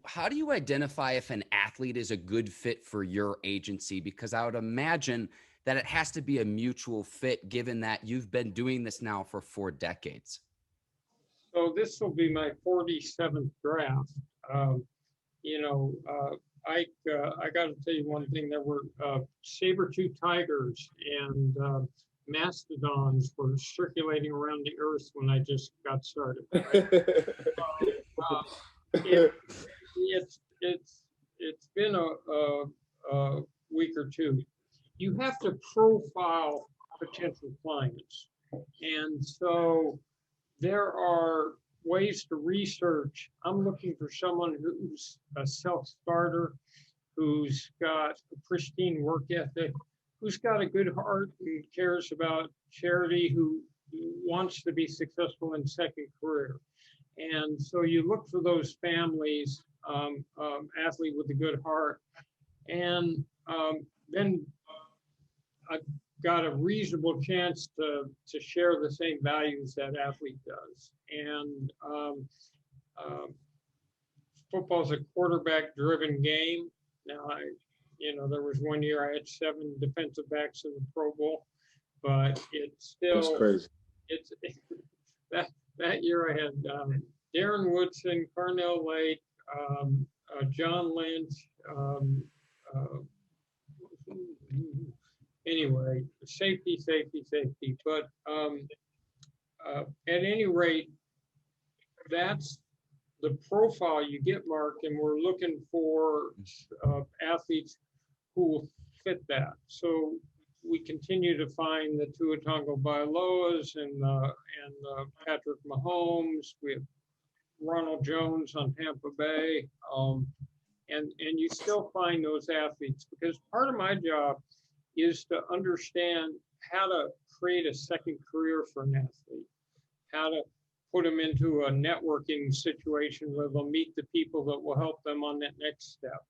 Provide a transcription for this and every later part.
how do you identify if an athlete is a good fit for your agency? Because I would imagine that it has to be a mutual fit, given that you've been doing this now for 4 decades. So this will be my 47th draft. Um, you know, I got to tell you one thing. There were saber-tooth tigers and mastodons were circulating around the earth when I just got started. Right? uh, it, it's been a week or two. You have to profile potential clients, and so there are ways to research. I'm looking for someone who's a self-starter, who's got a pristine work ethic, who's got a good heart and cares about charity, who wants to be successful in second career. And so you look for those families, athlete with a good heart, and then I've got a reasonable chance to share the same values that athlete does. And football's a quarterback-driven game. Now, there was one year I had 7 defensive backs in the Pro Bowl, but it's still That's crazy. It's that year I had Darren Woodson, Carnell Lake, John Lynch. Anyway, safety. But at any rate, that's the profile you get, Mark, and we're looking for athletes who will fit that. So we continue to find the Tua Tagovailoas and Patrick Mahomes. We have Ronald Jones on Tampa Bay, and you still find those athletes, because part of my job is to understand how to create a second career for an athlete, how to put them into a networking situation where they'll meet the people that will help them on that next step.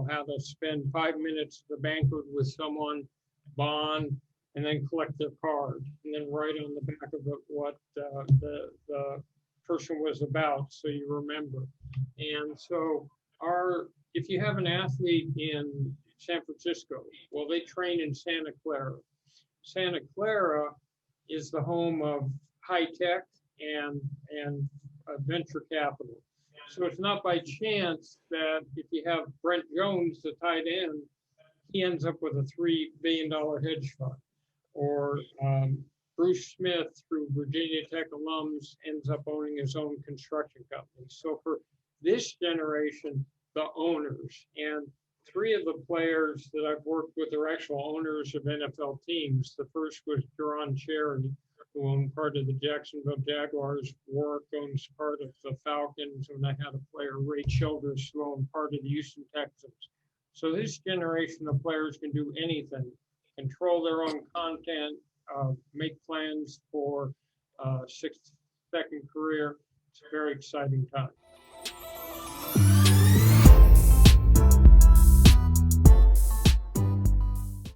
How to spend 5 minutes at the banquet with someone, bond, and then collect their card, and then write on the back of it what the person was about, so you remember. And so if you have an athlete in San Francisco, well, they train in Santa Clara. Santa Clara is the home of high tech and venture capital. So it's not by chance that if you have Brent Jones, the tight end, he ends up with a $3 billion hedge fund. Or Bruce Smith, through Virginia Tech alums, ends up owning his own construction company. So for this generation, the owners, and 3 of the players that I've worked with are actual owners of NFL teams. The first was Duron Cherry, who owned part of the Jacksonville Jaguars. Warwick owns part of the Falcons, and I had a player, Ray Childress, who owned part of the Houston Texans. So this generation of players can do anything, control their own content, make plans for second career. It's a very exciting time.